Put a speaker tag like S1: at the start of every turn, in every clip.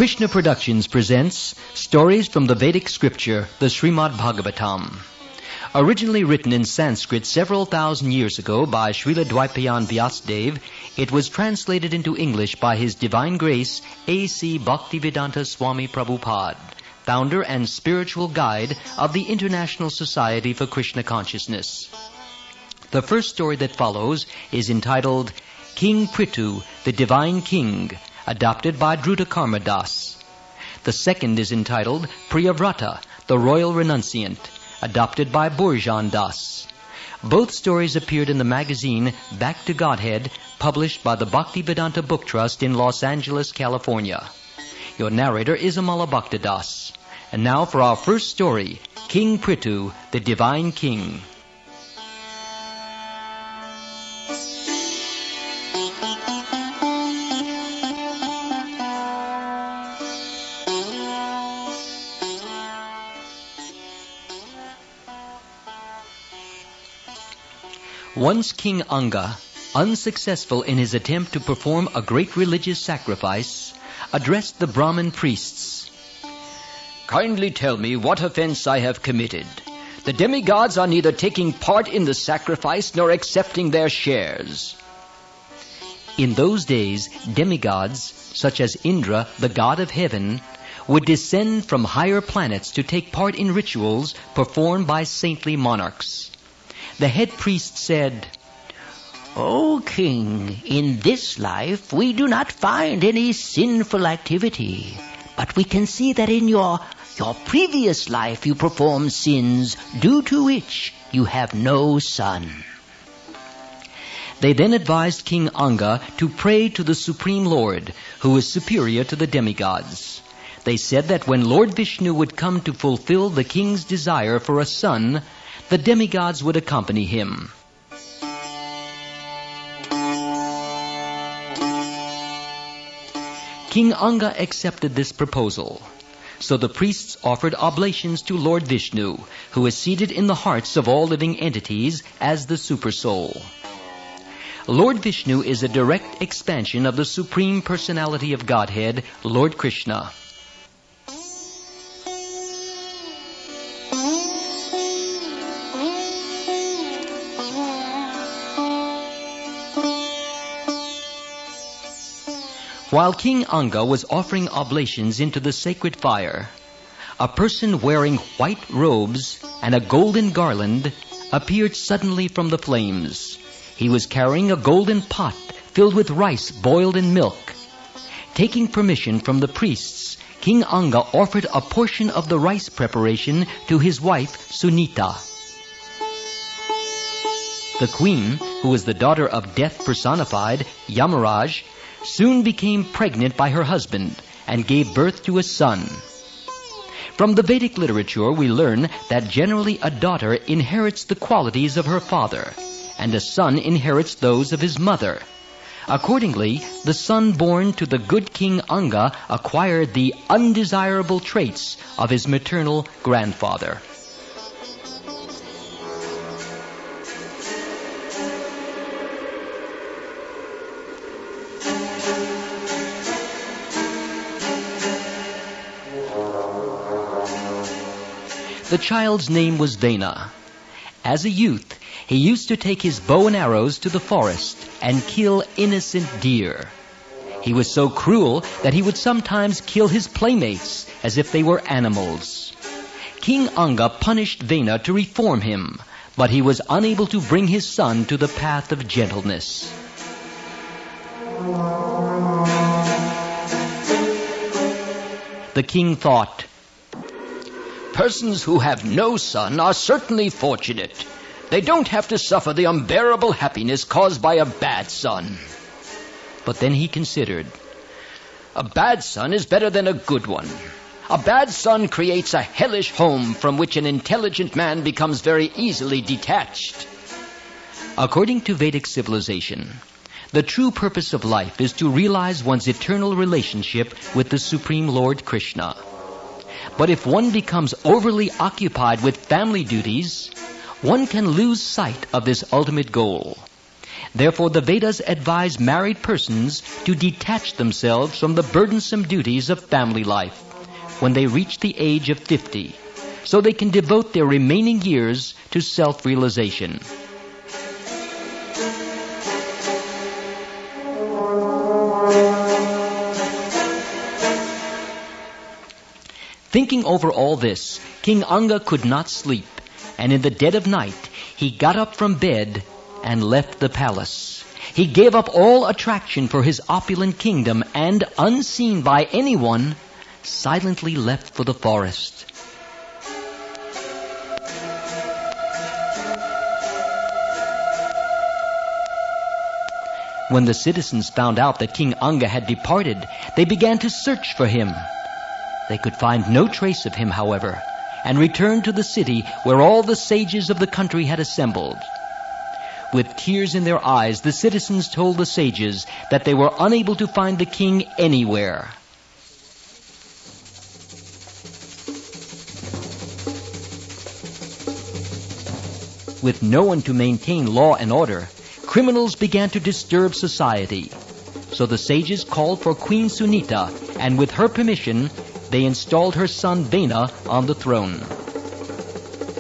S1: Krishna Productions presents stories from the Vedic scripture, the Srimad Bhagavatam. Originally written in Sanskrit several thousand years ago by Srila Dwaipayan Vyasadeva, it was translated into English by His Divine Grace A.C. Bhaktivedanta Swami Prabhupada, founder and spiritual guide of the International Society for Krishna Consciousness. The first story that follows is entitled King Prithu, the Divine King, adopted by Druta Karmadas. The second is entitled Priyavrata, the Royal Renunciant, adopted by Burjan Das. Both stories appeared in the magazine Back to Godhead, published by the Bhaktivedanta Book Trust in Los Angeles, California. Your narrator is Amal Bhakta. And now for our first story, King Prithu, the Divine King. Once King Anga, unsuccessful in his attempt to perform a great religious sacrifice, addressed the Brahmin priests. "Kindly tell me what offense I have committed. The demigods are neither taking part in the sacrifice nor accepting their shares." In those days, demigods, such as Indra, the god of heaven, would descend from higher planets to take part in rituals performed by saintly monarchs. The head priest said, "O king, in this life we do not find any sinful activity, but we can see that in your previous life you performed sins due to which you have no son." They then advised King Anga to pray to the Supreme Lord, who is superior to the demigods. They said that when Lord Vishnu would come to fulfill the king's desire for a son, the demigods would accompany him. King Anga accepted this proposal. So the priests offered oblations to Lord Vishnu, who is seated in the hearts of all living entities as the Supersoul. Lord Vishnu is a direct expansion of the Supreme Personality of Godhead, Lord Krishna. While King Anga was offering oblations into the sacred fire, a person wearing white robes and a golden garland appeared suddenly from the flames. He was carrying a golden pot filled with rice boiled in milk. Taking permission from the priests, King Anga offered a portion of the rice preparation to his wife Sunita. The queen, who was the daughter of death personified, Yamaraj, soon became pregnant by her husband and gave birth to a son. From the Vedic literature we learn that generally a daughter inherits the qualities of her father, and a son inherits those of his mother. Accordingly, the son born to the good King Anga acquired the undesirable traits of his maternal grandfather. The child's name was Vena. As a youth, he used to take his bow and arrows to the forest and kill innocent deer. He was so cruel that he would sometimes kill his playmates as if they were animals. King Anga punished Vena to reform him, but he was unable to bring his son to the path of gentleness. The king thought, "Persons who have no son are certainly fortunate. They don't have to suffer the unbearable happiness caused by a bad son." But then he considered, a bad son is better than a good one. A bad son creates a hellish home from which an intelligent man becomes very easily detached. According to Vedic civilization, the true purpose of life is to realize one's eternal relationship with the Supreme Lord Krishna. But if one becomes overly occupied with family duties, one can lose sight of this ultimate goal. Therefore, the Vedas advise married persons to detach themselves from the burdensome duties of family life when they reach the age of 50, so they can devote their remaining years to self-realization. Thinking over all this, King Anga could not sleep, and in the dead of night he got up from bed and left the palace. He gave up all attraction for his opulent kingdom and, unseen by anyone, silently left for the forest. When the citizens found out that King Anga had departed, they began to search for him. They could find no trace of him, however, and returned to the city where all the sages of the country had assembled. With tears in their eyes, the citizens told the sages that they were unable to find the king anywhere. With no one to maintain law and order, criminals began to disturb society. So the sages called for Queen Sunita, and with her permission, they installed her son Vena on the throne.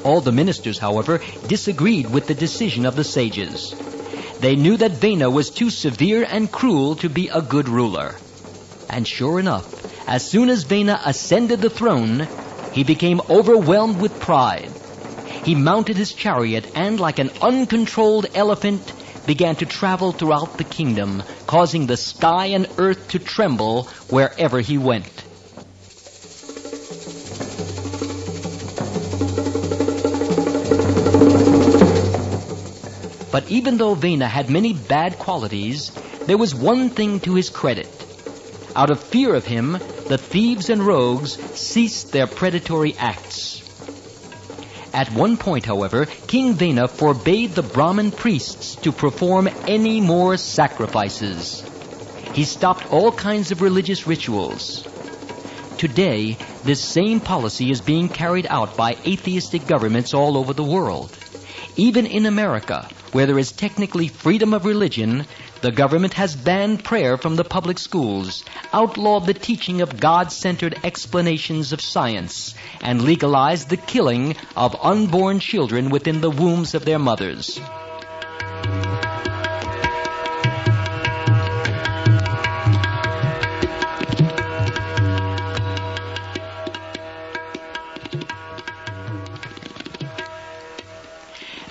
S1: All the ministers, however, disagreed with the decision of the sages. They knew that Vena was too severe and cruel to be a good ruler. And sure enough, as soon as Vena ascended the throne, he became overwhelmed with pride. He mounted his chariot and, like an uncontrolled elephant, began to travel throughout the kingdom, causing the sky and earth to tremble wherever he went. But even though Vena had many bad qualities, there was one thing to his credit. Out of fear of him, the thieves and rogues ceased their predatory acts. At one point, however, King Vena forbade the Brahmin priests to perform any more sacrifices. He stopped all kinds of religious rituals. Today, this same policy is being carried out by atheistic governments all over the world. Even in America, where there is technically freedom of religion, the government has banned prayer from the public schools, outlawed the teaching of God-centered explanations of science, and legalized the killing of unborn children within the wombs of their mothers.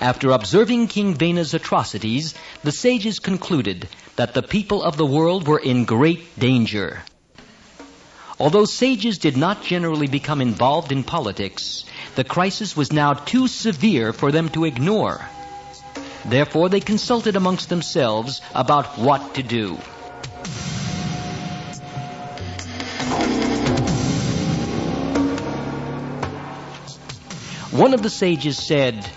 S1: After observing King Vena's atrocities, the sages concluded that the people of the world were in great danger. Although sages did not generally become involved in politics, the crisis was now too severe for them to ignore. Therefore, they consulted amongst themselves about what to do. One of the sages said,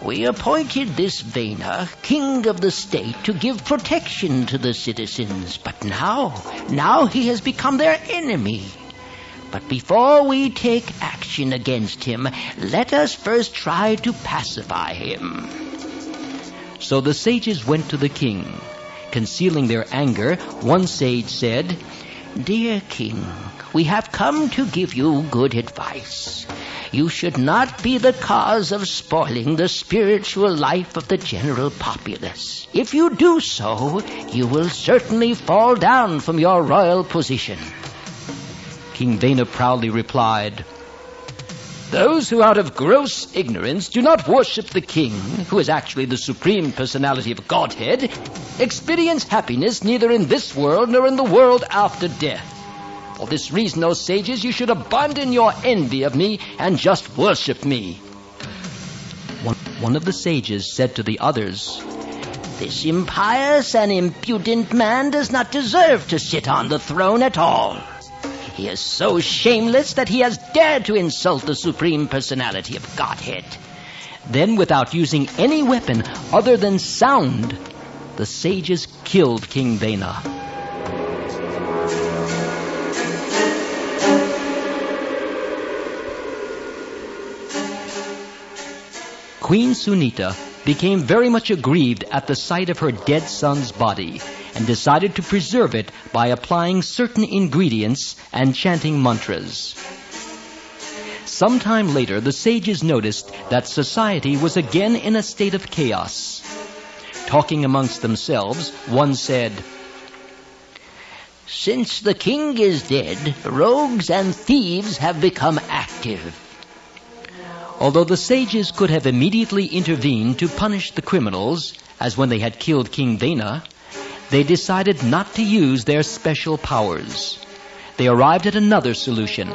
S1: "We appointed this Vena, king of the state, to give protection to the citizens, but now he has become their enemy. But before we take action against him, let us first try to pacify him." So the sages went to the king. Concealing their anger, one sage said, "Dear king, we have come to give you good advice. You should not be the cause of spoiling the spiritual life of the general populace. If you do so, you will certainly fall down from your royal position." King Vena proudly replied, "Those who out of gross ignorance do not worship the king, who is actually the supreme personality of Godhead, experience happiness neither in this world nor in the world after death. For this reason, O sages, you should abandon your envy of me and just worship me." One of the sages said to the others, "This impious and impudent man does not deserve to sit on the throne at all. He is so shameless that he has dared to insult the supreme personality of Godhead." Then, without using any weapon other than sound, the sages killed King Vena. Queen Sunita, became very much aggrieved at the sight of her dead son's body and decided to preserve it by applying certain ingredients and chanting mantras. Sometime later, the sages noticed that society was again in a state of chaos. Talking amongst themselves, one said,
S2: "Since the king is dead, rogues and thieves have become active."
S1: Although the sages could have immediately intervened to punish the criminals, as when they had killed King Vena, they decided not to use their special powers. They arrived at another solution.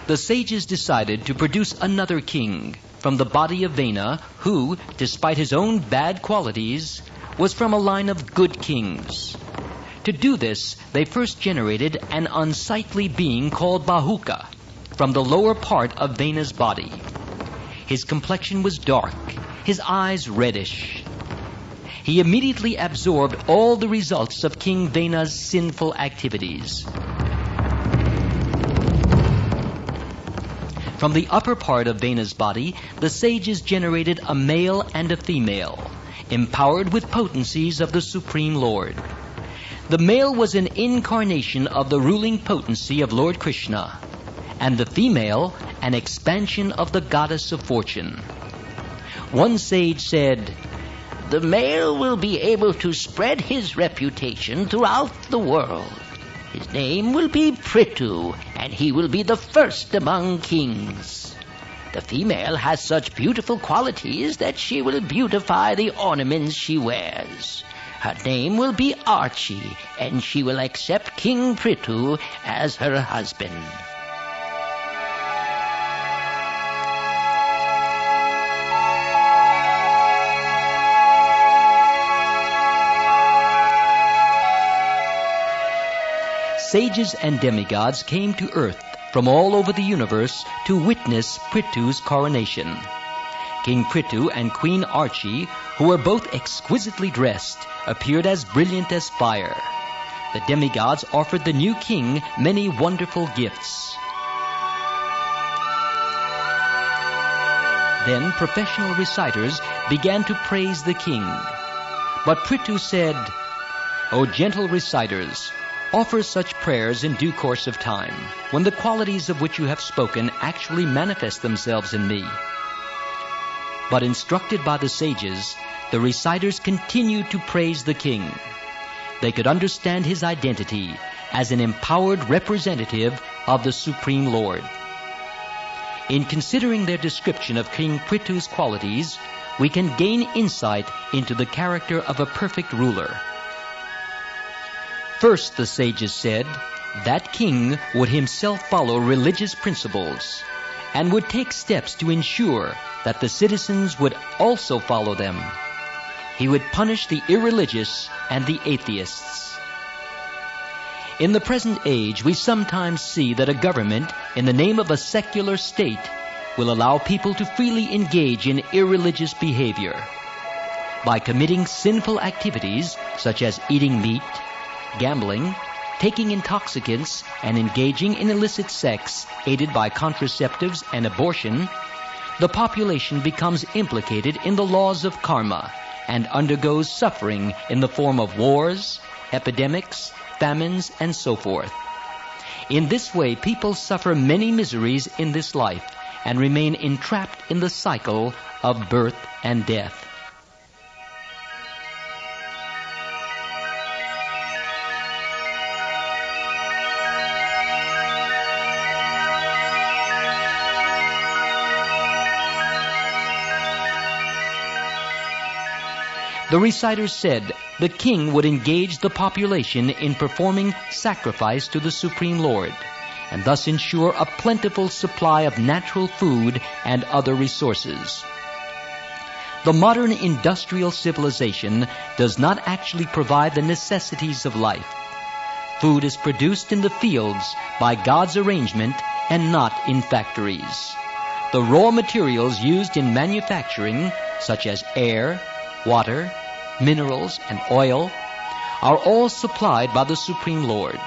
S1: The sages decided to produce another king from the body of Vena who, despite his own bad qualities, was from a line of good kings. To do this, they first generated an unsightly being called Bahuka from the lower part of Vena's body. His complexion was dark, his eyes reddish. He immediately absorbed all the results of King Vena's sinful activities. From the upper part of Vena's body, the sages generated a male and a female, empowered with potencies of the Supreme Lord. The male was an incarnation of the ruling potency of Lord Krishna, and the female an expansion of the goddess of fortune. One sage said,
S2: "The male will be able to spread his reputation throughout the world. His name will be Prithu, and he will be the first among kings. The female has such beautiful qualities that she will beautify the ornaments she wears. Her name will be Archie, and she will accept King Prithu as her husband."
S1: Sages and demigods came to earth from all over the universe to witness Prithu's coronation. King Prithu and Queen Archie, who were both exquisitely dressed, appeared as brilliant as fire. The demigods offered the new king many wonderful gifts. Then professional reciters began to praise the king. But Prithu said, "O gentle reciters, offer such prayers in due course of time, when the qualities of which you have spoken actually manifest themselves in me." But instructed by the sages, the reciters continued to praise the king. They could understand his identity as an empowered representative of the Supreme Lord. In considering their description of King Prithu's qualities, we can gain insight into the character of a perfect ruler. First, the sages said, that king would himself follow religious principles and would take steps to ensure that the citizens would also follow them. He would punish the irreligious and the atheists. In the present age, we sometimes see that a government, in the name of a secular state, will allow people to freely engage in irreligious behavior. By committing sinful activities such as eating meat, gambling, taking intoxicants, and engaging in illicit sex, aided by contraceptives and abortion, the population becomes implicated in the laws of karma and undergoes suffering in the form of wars, epidemics, famines, and so forth. In this way, people suffer many miseries in this life and remain entrapped in the cycle of birth and death. The reciters said the king would engage the population in performing sacrifice to the Supreme Lord, and thus ensure a plentiful supply of natural food and other resources. The modern industrial civilization does not actually provide the necessities of life. Food is produced in the fields by God's arrangement and not in factories. the raw materials used in manufacturing, such as air, water, minerals, and oil, are all supplied by the Supreme Lord.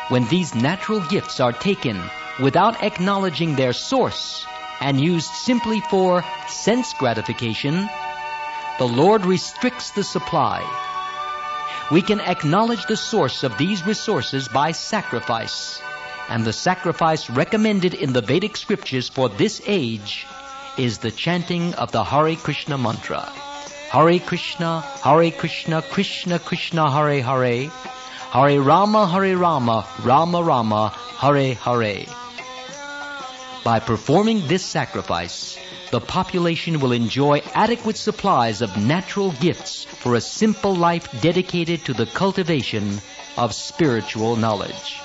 S1: When these natural gifts are taken without acknowledging their source and used simply for sense gratification, the Lord restricts the supply. We can acknowledge the source of these resources by sacrifice, and the sacrifice recommended in the Vedic scriptures for this age is the chanting of the Hare Krishna mantra. Hare Krishna, Krishna Krishna, Hare Hare, Hare Rama, Rama Rama, Hare Hare. By performing this sacrifice, the population will enjoy adequate supplies of natural gifts for a simple life dedicated to the cultivation of spiritual knowledge.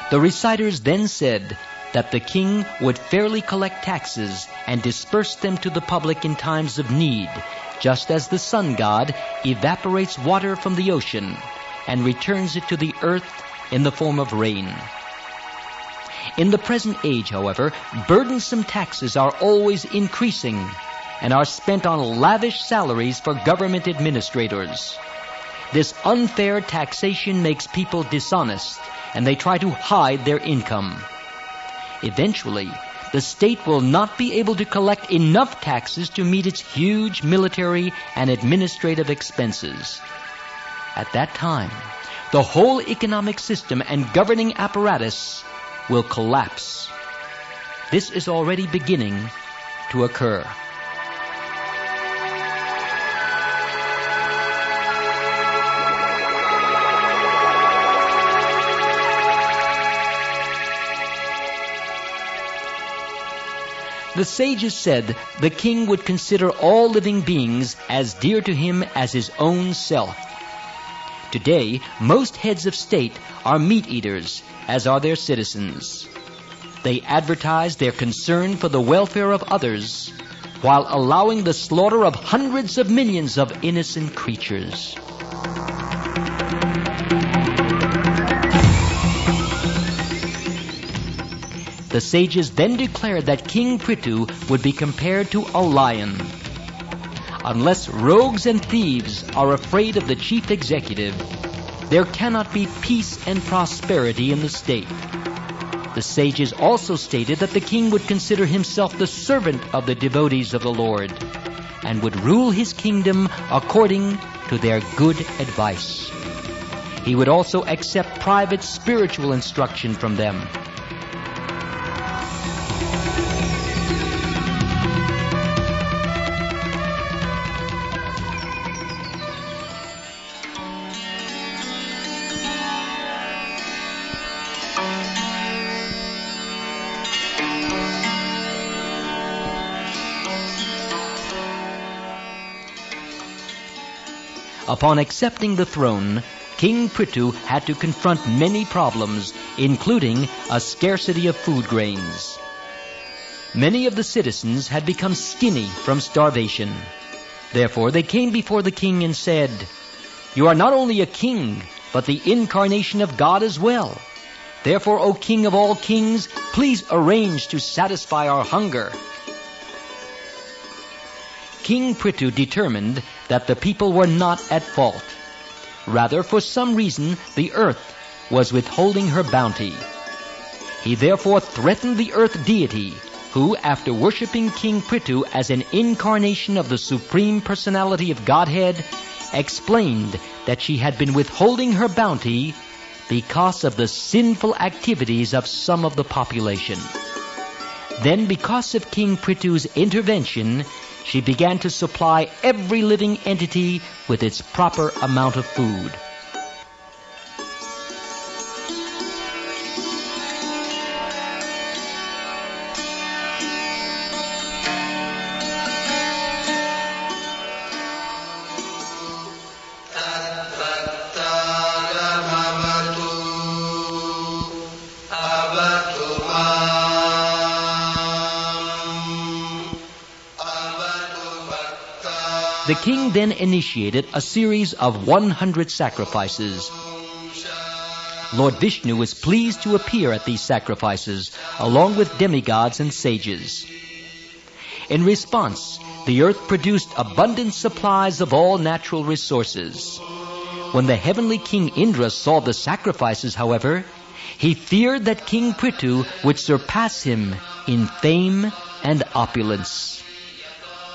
S1: The reciters then said that the king would fairly collect taxes and disperse them to the public in times of need, just as the sun god evaporates water from the ocean and returns it to the earth in the form of rain. In the present age, however, burdensome taxes are always increasing and are spent on lavish salaries for government administrators. This unfair taxation makes people dishonest, and they try to hide their income. Eventually, the state will not be able to collect enough taxes to meet its huge military and administrative expenses. At that time, the whole economic system and governing apparatus will collapse. This is already beginning to occur. The sages said the king would consider all living beings as dear to him as his own self. Today, most heads of state are meat-eaters, as are their citizens. They advertise their concern for the welfare of others, while allowing the slaughter of hundreds of millions of innocent creatures. The sages then declared that King Prithu would be compared to a lion. Unless rogues and thieves are afraid of the chief executive, there cannot be peace and prosperity in the state. The sages also stated that the king would consider himself the servant of the devotees of the Lord and would rule his kingdom according to their good advice. He would also accept private spiritual instruction from them. Upon accepting the throne, King Prithu had to confront many problems, including a scarcity of food grains. Many of the citizens had become skinny from starvation. Therefore, they came before the king and said, "You are not only a king, but the incarnation of God as well. Therefore, O King of all kings, please arrange to satisfy our hunger." King Prithu determined that the people were not at fault. Rather, for some reason, the earth was withholding her bounty. He therefore threatened the earth deity, who, after worshipping King Prithu as an incarnation of the Supreme Personality of Godhead, explained that she had been withholding her bounty because of the sinful activities of some of the population. Then, because of King Prithu's intervention, she began to supply every living entity with its proper amount of food. The king then initiated a series of 100 sacrifices. Lord Vishnu was pleased to appear at these sacrifices, along with demigods and sages. In response, the earth produced abundant supplies of all natural resources. When the heavenly king Indra saw the sacrifices, however, he feared that King Prithu would surpass him in fame and opulence.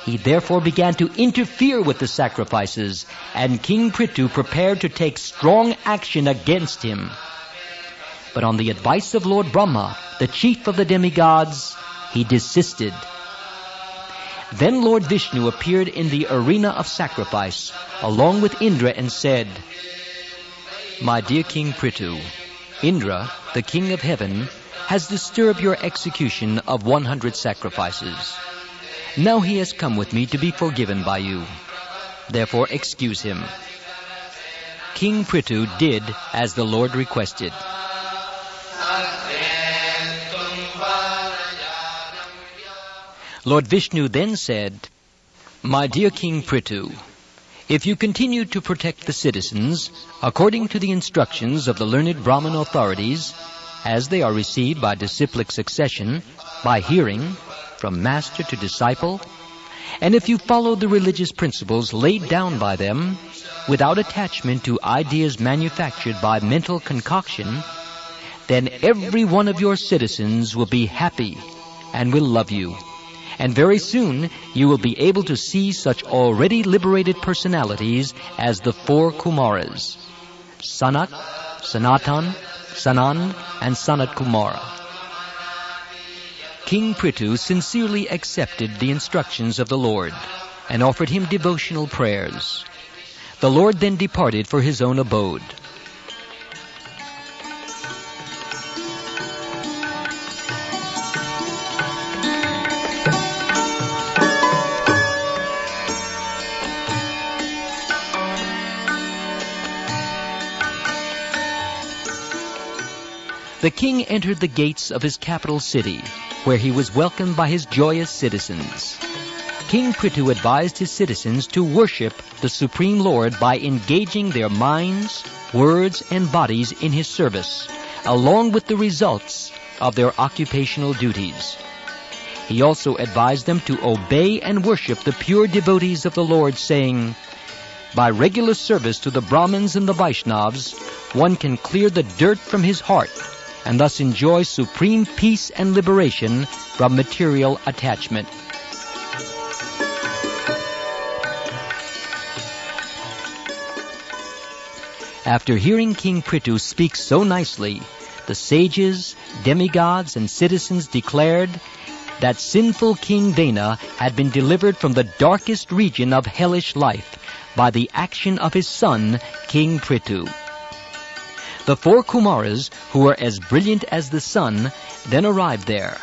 S1: He therefore began to interfere with the sacrifices, and King Prithu prepared to take strong action against him. But on the advice of Lord Brahma, the chief of the demigods, he desisted. Then Lord Vishnu appeared in the arena of sacrifice, along with Indra, and said, "My dear King Prithu, Indra, the king of heaven, has disturbed your execution of 100 sacrifices. Now he has come with me to be forgiven by you. Therefore excuse him." King Prithu did as the Lord requested. Lord Vishnu then said, "My dear King Prithu, if you continue to protect the citizens according to the instructions of the learned Brahmin authorities, as they are received by disciplic succession, by hearing, from master to disciple, and if you follow the religious principles laid down by them, without attachment to ideas manufactured by mental concoction, then every one of your citizens will be happy and will love you. And very soon you will be able to see such already liberated personalities as the 4 Kumaras, Sanak, Sanatan, Sanand, and Sanat Kumara." King Prithu sincerely accepted the instructions of the Lord and offered him devotional prayers. The Lord then departed for his own abode. The king entered the gates of his capital city, where he was welcomed by his joyous citizens. King Prithu advised his citizens to worship the Supreme Lord by engaging their minds, words, and bodies in his service, along with the results of their occupational duties. He also advised them to obey and worship the pure devotees of the Lord, saying, "By regular service to the Brahmins and the Vaishnavas, one can clear the dirt from his heart, and thus enjoy supreme peace and liberation from material attachment." After hearing King Prithu speak so nicely, the sages, demigods, and citizens declared that sinful King Vena had been delivered from the darkest region of hellish life by the action of his son, King Prithu. The 4 Kumaras, who were as brilliant as the sun, then arrived there.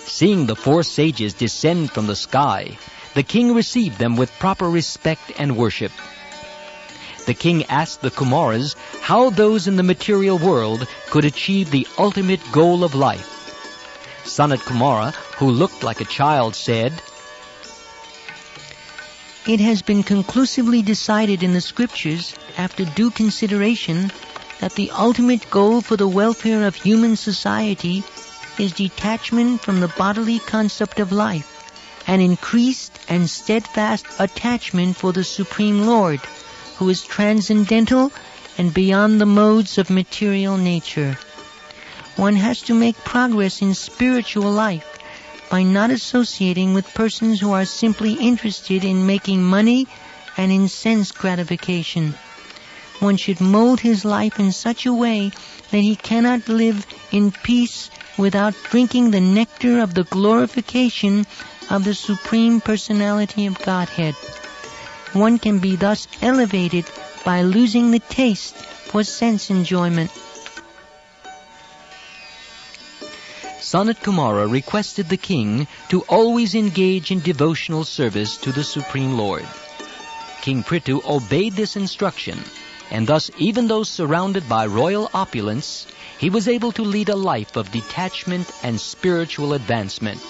S1: Seeing the 4 sages descend from the sky, the king received them with proper respect and worship. The king asked the Kumaras how those in the material world could achieve the ultimate goal of life. Sanat Kumara, who looked like a child, said,
S3: "It has been conclusively decided in the scriptures, after due consideration, that the ultimate goal for the welfare of human society is detachment from the bodily concept of life, and increased and steadfast attachment for the Supreme Lord, who is transcendental and beyond the modes of material nature. One has to make progress in spiritual life by not associating with persons who are simply interested in making money and in sense gratification. One should mold his life in such a way that he cannot live in peace without drinking the nectar of the glorification of the Supreme Personality of Godhead. One can be thus elevated by losing the taste for sense enjoyment."
S1: Sanat Kumara requested the king to always engage in devotional service to the Supreme Lord. King Prithu obeyed this instruction, and thus, even though surrounded by royal opulence, he was able to lead a life of detachment and spiritual advancement.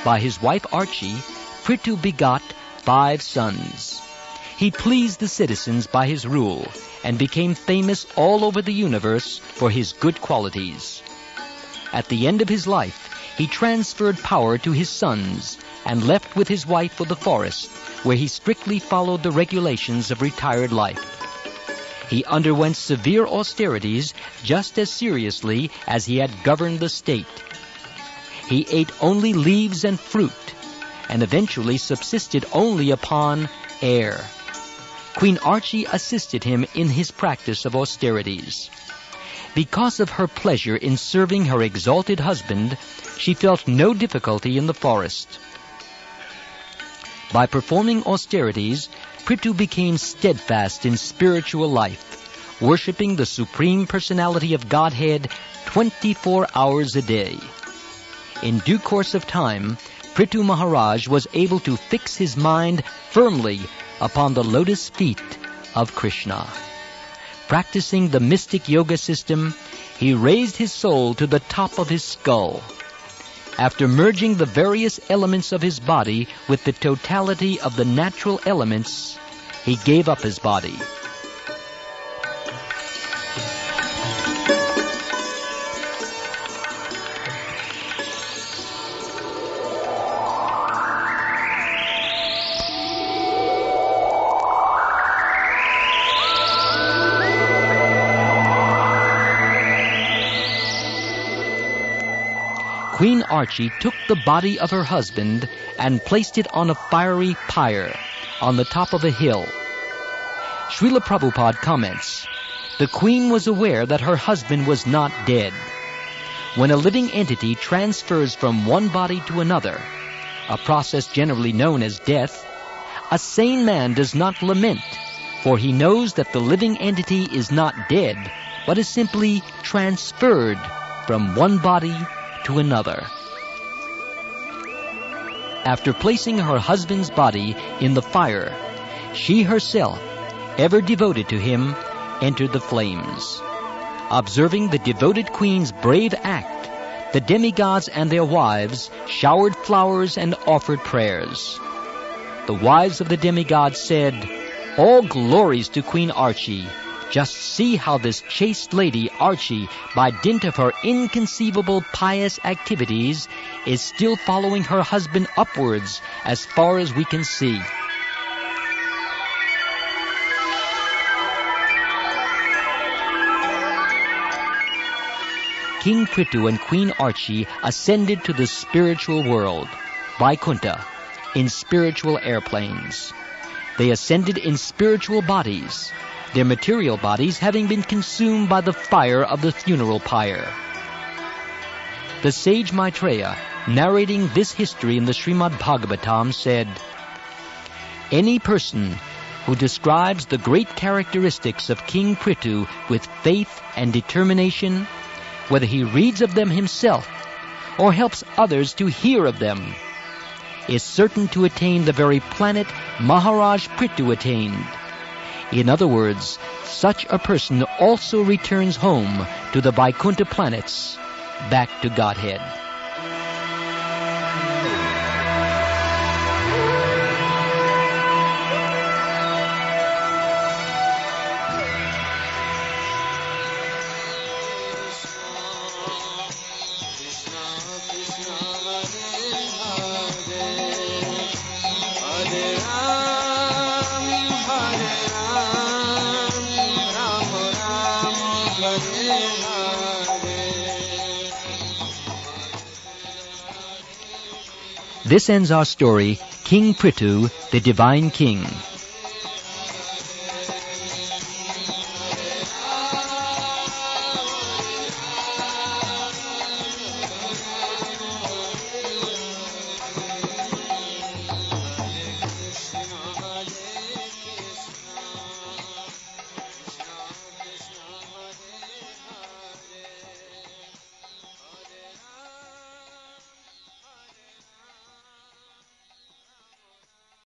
S1: by his wife Archie, Prithu begot 5 sons. He pleased the citizens by his rule and became famous all over the universe for his good qualities. At the end of his life, he transferred power to his sons and left with his wife for the forest, where he strictly followed the regulations of retired life. He underwent severe austerities just as seriously as he had governed the state. He ate only leaves and fruit, and eventually subsisted only upon air. Queen Archie assisted him in his practice of austerities. Because of her pleasure in serving her exalted husband, she felt no difficulty in the forest. By performing austerities, Prithu became steadfast in spiritual life, worshipping the Supreme Personality of Godhead 24 hours a day. In due course of time, Prithu Maharaj was able to fix his mind firmly upon the lotus feet of Krishna. Practicing the mystic yoga system, he raised his soul to the top of his skull. After merging the various elements of his body with the totality of the natural elements, he gave up his body. Queen Archie took the body of her husband and placed it on a fiery pyre on the top of a hill. Srila Prabhupada comments, the queen was aware that her husband was not dead. When a living entity transfers from one body to another, a process generally known as death, a sane man does not lament, for he knows that the living entity is not dead, but is simply transferred from one body to another. After placing her husband's body in the fire, she herself, ever devoted to him, entered the flames. Observing the devoted queen's brave act, the demigods and their wives showered flowers and offered prayers. The wives of the demigods said, "All glories to Queen Archie. Just see how this chaste lady, Archie, by dint of her inconceivable pious activities, is still following her husband upwards as far as we can see." King Prithu and Queen Archie ascended to the spiritual world, Vaikuntha, in spiritual airplanes. They ascended in spiritual bodies, their material bodies having been consumed by the fire of the funeral pyre. The sage Maitreya, narrating this history in the Srimad Bhagavatam, said, "Any person who describes the great characteristics of King Prithu with faith and determination, whether he reads of them himself or helps others to hear of them, is certain to attain the very planet Maharaj Prithu attained. In other words, such a person also returns home to the Vaikuntha planets, back to Godhead." This ends our story, King Prithu, the Divine King.